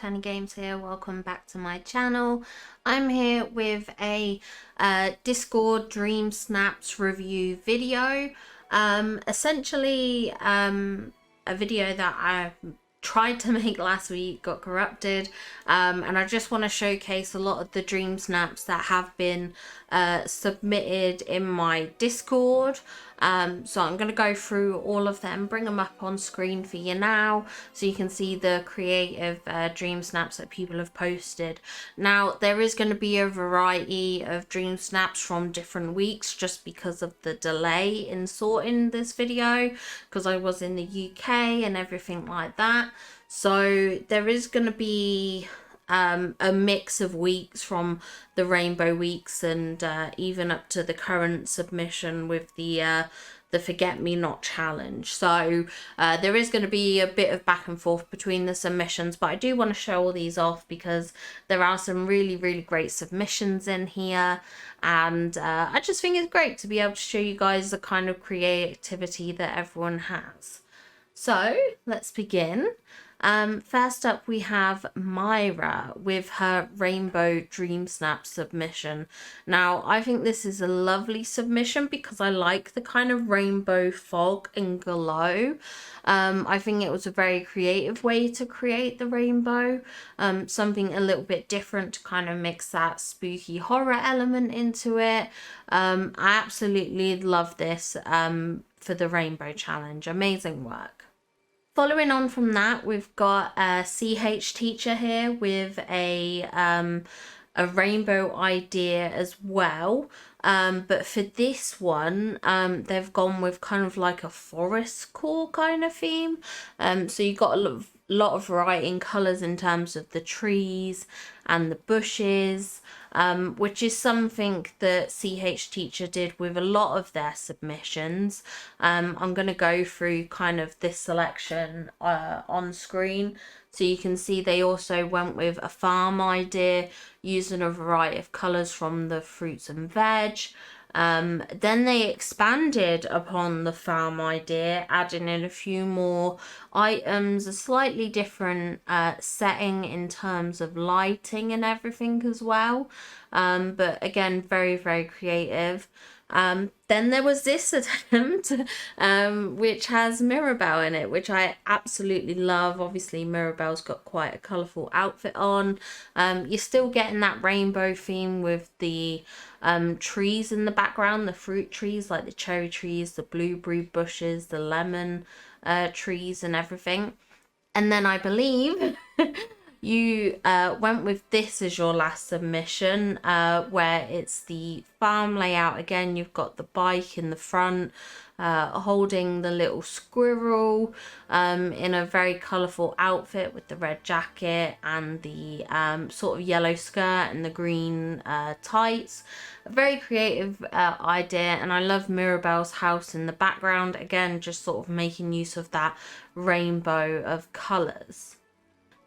Penny Games here. Welcome back to my channel. I'm here with a Discord DreamSnaps review video. Essentially a video that I tried to make last week, got corrupted, and I just want to showcase a lot of the DreamSnaps that have been submitted in my Discord. So I'm going to go through all of them, bring them up on screen for you now so you can see the creative DreamSnaps that people have posted. Now there is going to be a variety of DreamSnaps from different weeks just because of the delay in sorting this video, because I was in the UK and everything like that. So there is going to be a mix of weeks from the rainbow weeks and even up to the current submission with the Forget Me Not challenge. So there is going to be a bit of back and forth between the submissions, but I do want to show all these off because there are some really great submissions in here, and I just think it's great to be able to show you guys the kind of creativity that everyone has. So let's begin. First up we have Myra with her Rainbow DreamSnap submission. Now I think this is a lovely submission because I like the kind of rainbow fog and glow. I think it was a very creative way to create the rainbow, something a little bit different to kind of mix that spooky horror element into it. I absolutely love this for the rainbow challenge. Amazing work. Following on from that, we've got a CH teacher here with a rainbow idea as well. But for this one, they've gone with kind of like a forest core kind of theme. So you've got a lot of variety in colours in terms of the trees and the bushes, which is something that CH Teacher did with a lot of their submissions. I'm going to go through kind of this selection on screen so you can see they also went with a farm idea using a variety of colours from the fruits and veg. Then they expanded upon the farm idea, adding in a few more items, a slightly different setting in terms of lighting and everything as well. But again, very creative. Then there was this attempt, which has Mirabelle in it, which I absolutely love. Obviously, Mirabelle's got quite a colourful outfit on. You're still getting that rainbow theme with the trees in the background, the fruit trees like the cherry trees, the blueberry bushes, the lemon trees and everything. And then I believe you went with this as your last submission, where it's the farm layout again. You've got the bike in the front, holding the little squirrel in a very colourful outfit with the red jacket and the sort of yellow skirt and the green tights. A very creative idea, and I love Mirabelle's house in the background, again just sort of making use of that rainbow of colours.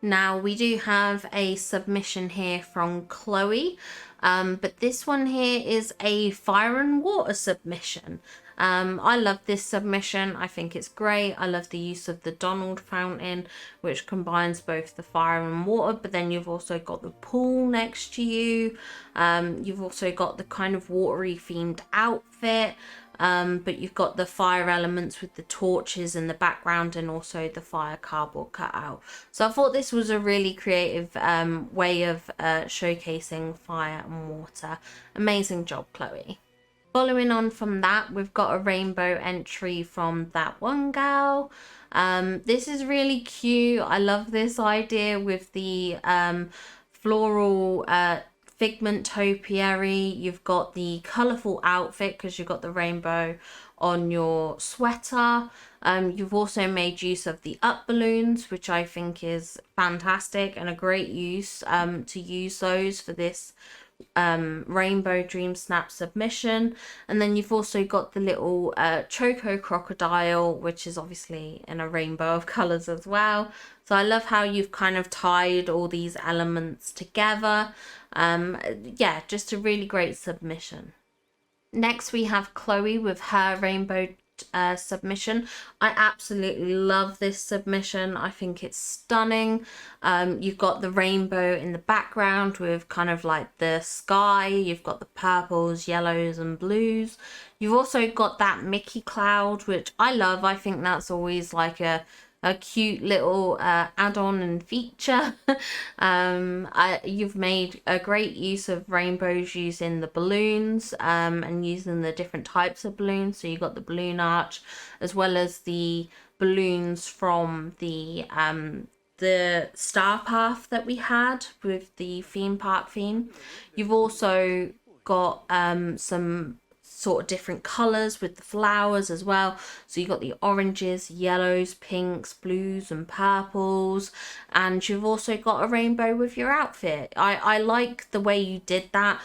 Now we do have a submission here from Chloe, but this one here is a fire and water submission. I love this submission. I think it's great. I love the use of the Donald fountain, which combines both the fire and water, but then you've also got the pool next to you. You've also got the kind of watery themed outfit. But you've got the fire elements with the torches in the background and also the fire cardboard cutout. So I thought this was a really creative way of showcasing fire and water. Amazing job, Chloe. Following on from that, we've got a rainbow entry from That One Gal. This is really cute. I love this idea with the floral figment topiary. You've got the colourful outfit because you've got the rainbow on your sweater. You've also made use of the up balloons, which I think is fantastic and a great use to use those for this rainbow DreamSnap submission. And then you've also got the little choco crocodile, which is obviously in a rainbow of colours as well. So I love how you've kind of tied all these elements together. Yeah, just a really great submission. Next we have Chloe with her rainbow submission. I absolutely love this submission. I think it's stunning. You've got the rainbow in the background with kind of like the sky. You've got the purples, yellows and blues. You've also got that Mickey cloud, which I love. I think that's always like a cute little add-on and feature. You've made a great use of rainbows using the balloons and using the different types of balloons. So you've got the balloon arch as well as the balloons from the star path that we had with the theme park theme. You've also got some sort of different colors with the flowers as well. So you've got the oranges, yellows, pinks, blues and purples, and you've also got a rainbow with your outfit. I like the way you did that,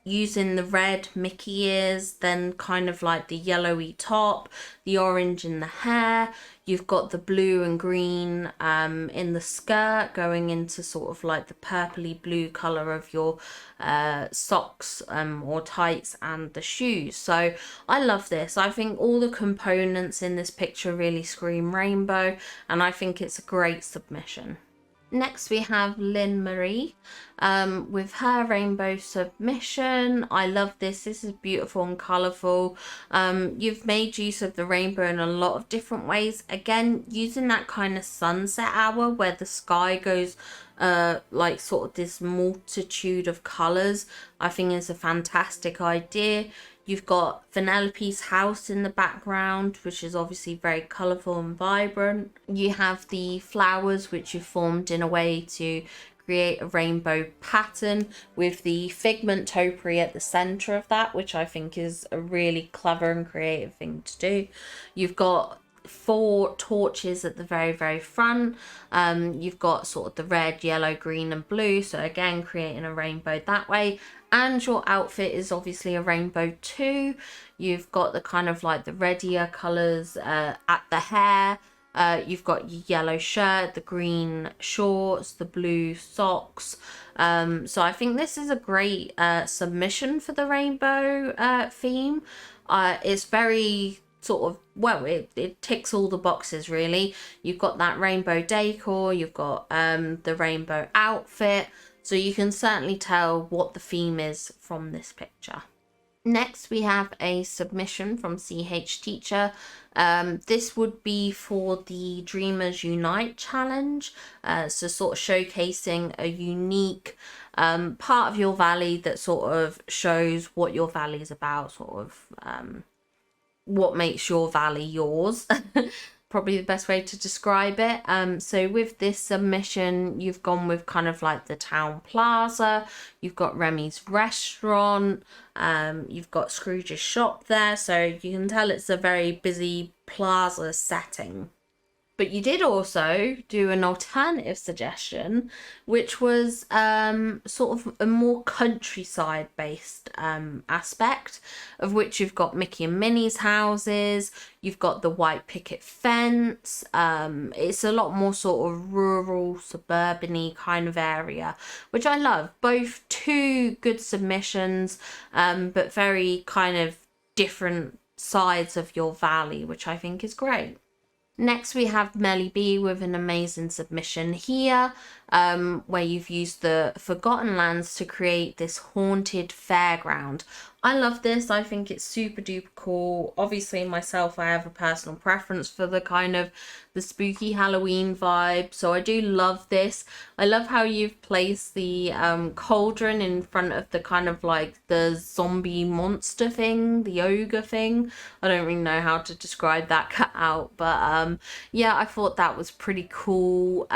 using the red Mickey ears, then kind of like the yellowy top, the orange in the hair. You've got the blue and green in the skirt going into sort of like the purpley blue color of your socks or tights and the shoes. So I love this. I think all the components in this picture really scream rainbow, and I think it's a great submission. Next we have Lynn Marie with her rainbow submission. I love this. This is beautiful and colourful. You've made use of the rainbow in a lot of different ways. Again, using that kind of sunset hour where the sky goes like sort of this multitude of colours, I think is a fantastic idea. You've got Vanellope's house in the background, which is obviously very colourful and vibrant. You have the flowers, which you formed in a way to create a rainbow pattern with the figment topiary at the centre of that, which I think is a really clever and creative thing to do. You've got 4 torches at the very front. You've got sort of the red, yellow, green and blue, so again creating a rainbow that way. And your outfit is obviously a rainbow too. You've got the kind of like the reddier colours at the hair. You've got your yellow shirt, the green shorts, the blue socks. So I think this is a great submission for the rainbow theme. It's very sort of, well, it ticks all the boxes really. You've got that rainbow decor, you've got the rainbow outfit, so you can certainly tell what the theme is from this picture. Next we have a submission from CH Teacher. This would be for the Dreamers Unite challenge, so sort of showcasing a unique part of your valley that sort of shows what your valley is about, sort of what makes your valley yours. Probably the best way to describe it. So with this submission, you've gone with kind of like the town plaza. You've got Remy's restaurant. You've got Scrooge's shop there. So you can tell it's a very busy plaza setting. But you did also do an alternative suggestion, which was sort of a more countryside based aspect, of which you've got Mickey and Minnie's houses, you've got the white picket fence. It's a lot more sort of rural, suburban-y kind of area, which I love. Both two good submissions, but very kind of different sides of your valley, which I think is great. Next we have Melly B with an amazing submission here, where you've used the Forgotten Lands to create this haunted fairground. I love this. I think it's super duper cool. Obviously myself, I have a personal preference for the kind of the spooky Halloween vibe, so I do love this. I love how you've placed the cauldron in front of the kind of like the zombie monster thing, the ogre thing. I don't really know how to describe that cut out, but yeah, I thought that was pretty cool.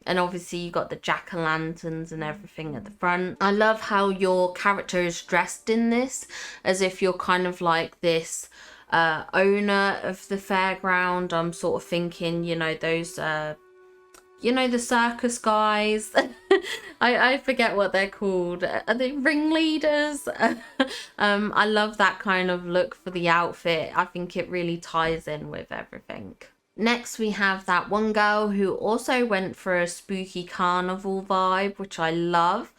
And obviously you got the jack-o'-lanterns and everything at the front. I love how your character is dressed in this, as if you're kind of like this owner of the fairground. I'm sort of thinking, you know, those you know, the circus guys. I forget what they're called. Are they ringleaders? I love that kind of look for the outfit. I think it really ties in with everything. Next we have that one girl who also went for a spooky carnival vibe, which I love.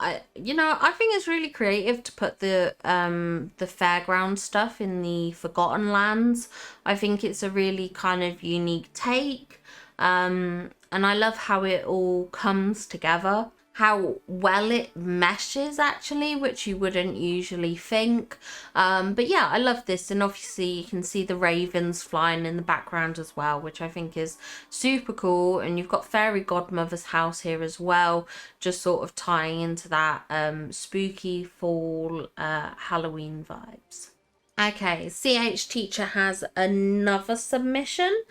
I think it's really creative to put the fairground stuff in the Forgotten Lands. I think it's a really kind of unique take. And I love how it all comes together, how well it meshes actually, which you wouldn't usually think. But yeah, I love this, and obviously you can see the ravens flying in the background as well, which I think is super cool. And you've got Fairy Godmother's house here as well, just sort of tying into that spooky fall Halloween vibes. Okay, CH Teacher has another submission.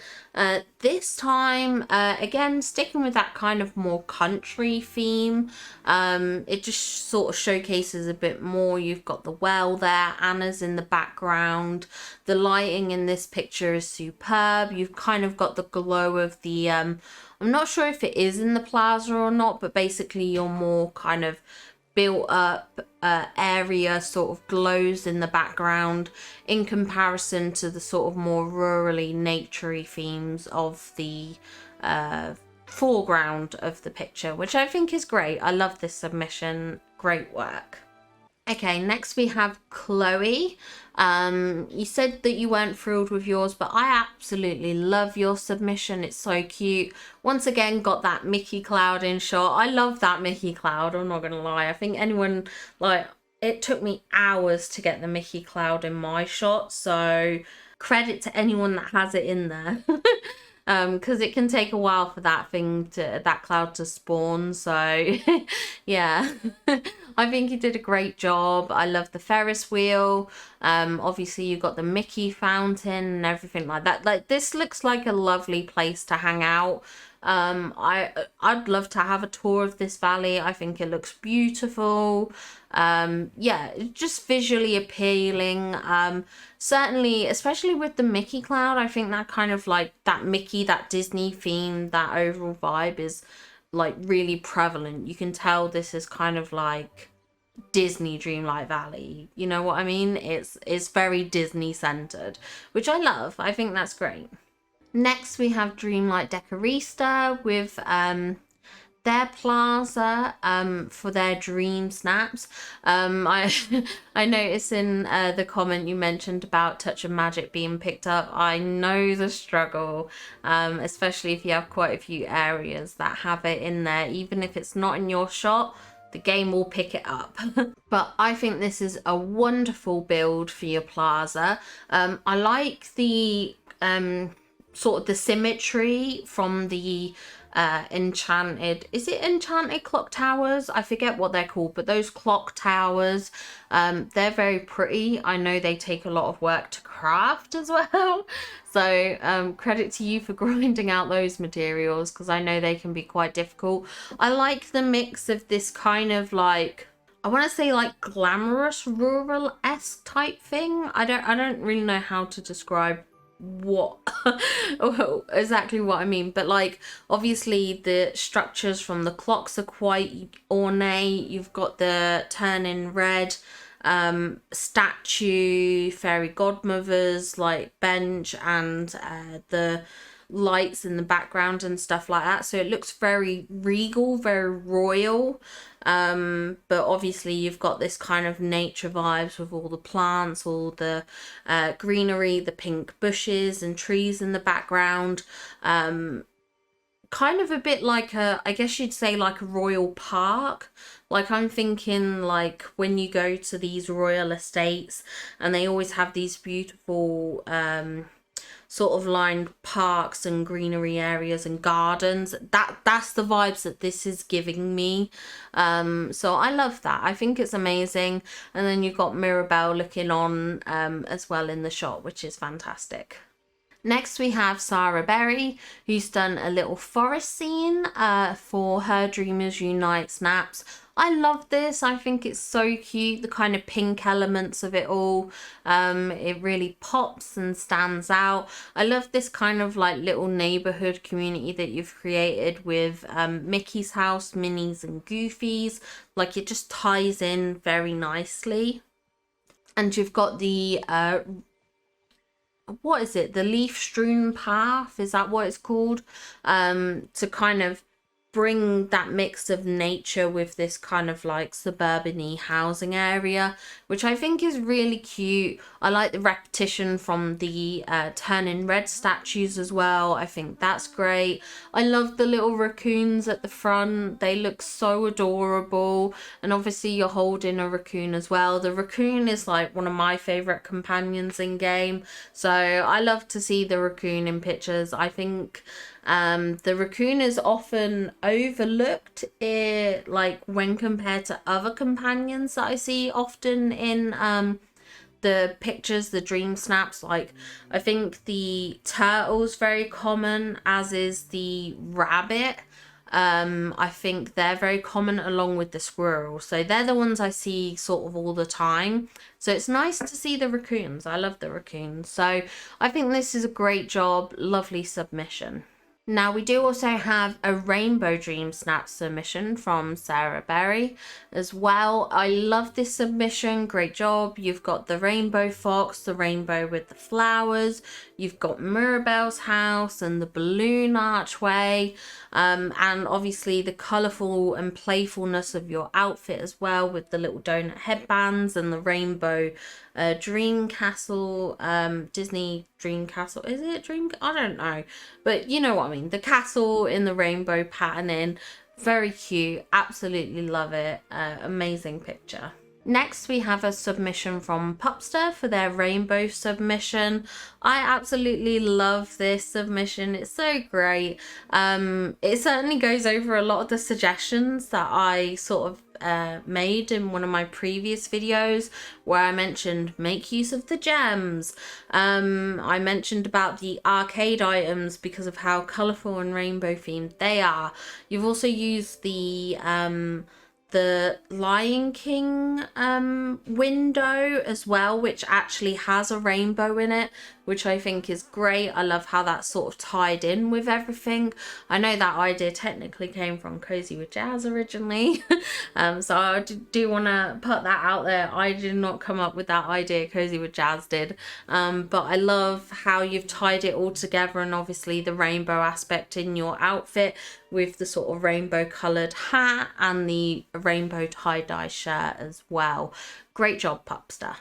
This time, again, sticking with that kind of more country theme. It just sort of showcases a bit more. You've got the well there, Anna's in the background. The lighting in this picture is superb. You've kind of got the glow of the, I'm not sure if it is in the plaza or not, but basically you're more kind of built up area sort of glows in the background in comparison to the sort of more rurally naturey themes of the foreground of the picture, which I think is great. I love this submission. Great work. Okay, next we have Chloe. You said that you weren't thrilled with yours, but I absolutely love your submission. It's so cute. Once again, got that Mickey Cloud in shot. I love that Mickey Cloud, I'm not gonna lie. I think anyone, like, it took me hours to get the Mickey Cloud in my shot, so credit to anyone that has it in there. Because it can take a while for that cloud to spawn. So yeah, I think you did a great job. I love the Ferris wheel. Obviously you got the Mickey fountain and everything like that. Like, this looks like a lovely place to hang out. I'd love to have a tour of this valley. I think it looks beautiful. Yeah, just visually appealing. Certainly, especially with the Mickey Cloud, I think that kind of like that Mickey, that Disney theme, that overall vibe is like really prevalent. You can tell this is kind of like Disney Dreamlight Valley. You know what I mean? It's very Disney centered, which I love. I think that's great. Next, we have Dreamlight Decorista with their plaza for their DreamSnaps. I noticed in the comment you mentioned about Touch of Magic being picked up. I know the struggle, especially if you have quite a few areas that have it in there. Even if it's not in your shot, the game will pick it up. But I think this is a wonderful build for your plaza. I like the sort of the symmetry from the enchanted clock towers? I forget what they're called, but those clock towers, they're very pretty. I know they take a lot of work to craft as well. So credit to you for grinding out those materials, because I know they can be quite difficult. I like the mix of this kind of like, I want to say like glamorous rural-esque type thing. I don't really know how to describe what exactly what I mean, but like obviously the structures from the clocks are quite ornate. You've got the turning red statue, fairy godmother's like bench, and the lights in the background and stuff like that, so it looks very regal, very royal. But obviously you've got this kind of nature vibes with all the plants, all the greenery, the pink bushes and trees in the background. Kind of a bit like I guess you'd say like a royal park. Like, I'm thinking like when you go to these royal estates and they always have these beautiful sort of lined parks and greenery areas and gardens. That's the vibes that this is giving me. So I love that. I think it's amazing. And then you've got Mirabelle looking on as well in the shot, which is fantastic. Next we have Sarah Berry, who's done a little forest scene for her Dreamers Unite snaps. I love this. I think it's so cute, the kind of pink elements of it all. It really pops and stands out. I love this kind of like little neighborhood community that you've created with Mickey's house, Minnie's and Goofy's. Like, it just ties in very nicely. And you've got the what is it, the leaf strewn path, is that what it's called, to kind of bring that mix of nature with this kind of like suburban-y housing area, which I think is really cute. I like the repetition from the turning red statues as well. I think that's great. I love the little raccoons at the front. They look so adorable, and obviously you're holding a raccoon as well. The raccoon is like one of my favorite companions in game, so I love to see the raccoon in pictures. I think the raccoon is often overlooked, like when compared to other companions that I see often in the pictures, the DreamSnaps. Like, I think the turtle's very common, as is the rabbit. I think they're very common along with the squirrel. So they're the ones I see sort of all the time. So it's nice to see the raccoons. I love the raccoons. So I think this is a great job. Lovely submission. Now we do also have a Rainbow Dream Snap submission from Sarah Berry as well. I love this submission, great job. You've got the rainbow fox, the rainbow with the flowers, you've got Mirabelle's house and the balloon archway, and obviously the colourful and playfulness of your outfit as well, with the little donut headbands and the rainbow dream castle, Disney dream castle, is it dream, I don't know, but you know what I mean, the castle in the rainbow patterning. Very cute, absolutely love it. Amazing picture. Next, we have a submission from Pupster for their rainbow submission. I absolutely love this submission. It's so great. It certainly goes over a lot of the suggestions that I sort of made in one of my previous videos, where I mentioned make use of the gems. I mentioned about the arcade items because of how colourful and rainbow themed they are. You've also used the Lion King window as well, which actually has a rainbow in it, which I think is great. I love how that's sort of tied in with everything. I know that idea technically came from Cozy with Jazz originally, so I do want to put that out there. I did not come up with that idea, Cozy with Jazz did, but I love how you've tied it all together, and obviously the rainbow aspect in your outfit with the sort of rainbow coloured hat and the rainbow tie-dye shirt as well. Great job, Pupster.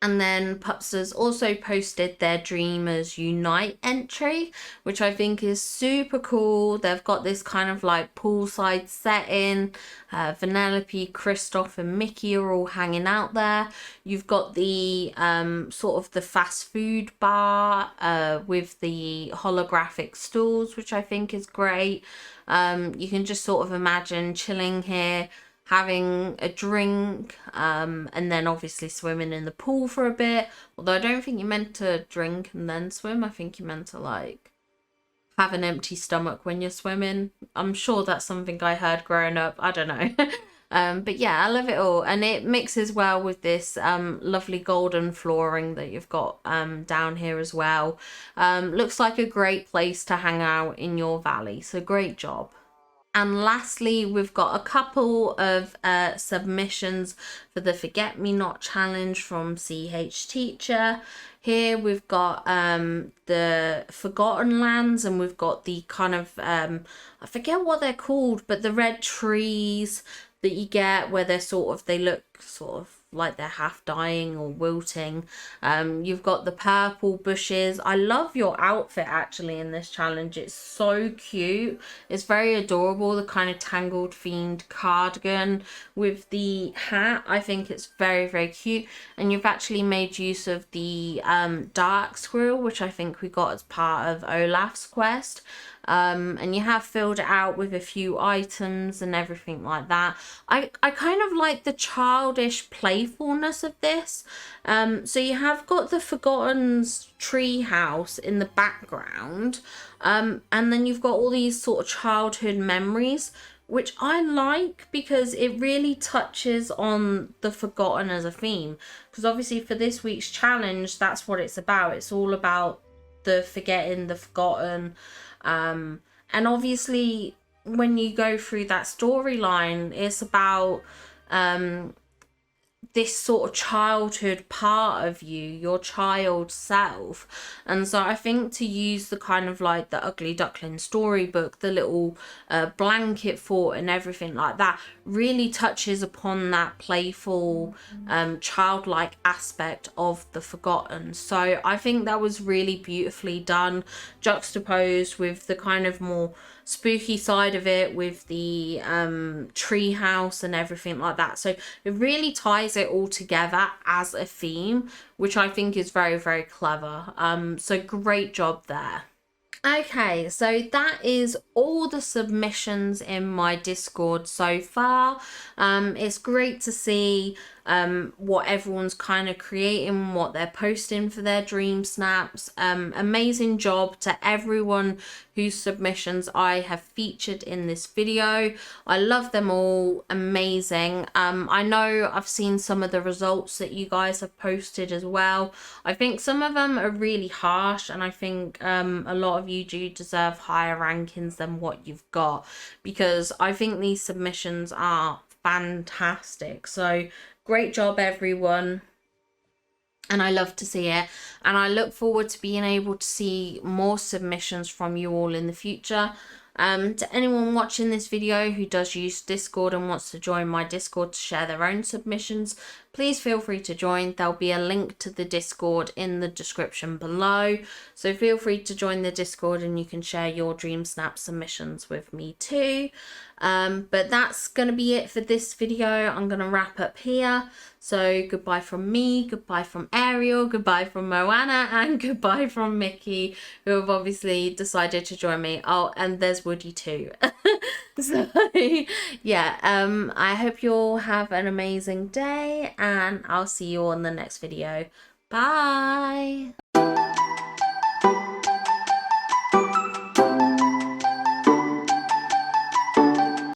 And then Pupsters also posted their Dreamers Unite entry, which I think is super cool. They've got this kind of like poolside setting. Vanellope, Kristoff and Mickey are all hanging out there. You've got the sort of the fast food bar with the holographic stools, which I think is great. You can just sort of imagine chilling here, having a drink, and then obviously swimming in the pool for a bit. Although I don't think you meant to drink and then swim. I think you meant to like have an empty stomach when you're swimming. I'm sure that's something I heard growing up. I don't know. But yeah, I love it all. And it mixes well with this lovely golden flooring that you've got down here as well. Looks like a great place to hang out in your valley. So great job. And lastly, we've got a couple of submissions for the Forget Me Not challenge from CH Teacher. Here we've got the Forgotten Lands, and we've got the kind of, I forget what they're called, but the red trees that you get where they're sort of, they look sort of like they're half dying or wilting. You've got the purple bushes. I love your outfit actually in this challenge. It's so cute. It's very adorable, the kind of tangled themed cardigan with the hat. I think it's very, very cute. And you've actually made use of the dark squirrel, which I think we got as part of Olaf's quest. And you have filled it out with a few items and everything like that. I kind of like the childish playfulness of this. So you have got the Forgotten's tree house in the background, and then you've got all these sort of childhood memories, which I like because it really touches on the Forgotten as a theme. Because obviously for this week's challenge, that's what it's about. It's all about the forgetting, the forgotten. And obviously when you go through that storyline, it's about this sort of childhood part of you, your child self. And so I think to use the kind of like the Ugly Duckling storybook, the little blanket fort and everything like that, really touches upon that playful childlike aspect of the Forgotten. So I think that was really beautifully done, juxtaposed with the kind of more spooky side of it, with the tree house and everything like that. So it really ties it all together as a theme, which I think is very, very clever. So great job there. Okay, so that is all the submissions in my Discord so far. It's great to see what everyone's kind of creating, what they're posting for their dream snaps. Amazing job to everyone whose submissions I have featured in this video. I love them all. Amazing. I know I've seen some of the results that you guys have posted as well. I think some of them are really harsh, and I think a lot of you do deserve higher rankings than what you've got, because I think these submissions are fantastic. So great job, everyone. And I love to see it, and I look forward to being able to see more submissions from you all in the future. To anyone watching this video who does use Discord and wants to join my Discord to share their own submissions, please feel free to join. There'll be a link to the Discord in the description below, so feel free to join the Discord and you can share your Dream Snap submissions with me too. But that's gonna be it for this video. I'm gonna wrap up here. So goodbye from me, goodbye from Ariel, goodbye from Moana, and goodbye from Mickey, who have obviously decided to join me. Oh, and there's Woody too. So yeah, I hope you all have an amazing day, and I'll see you all in the next video. Bye.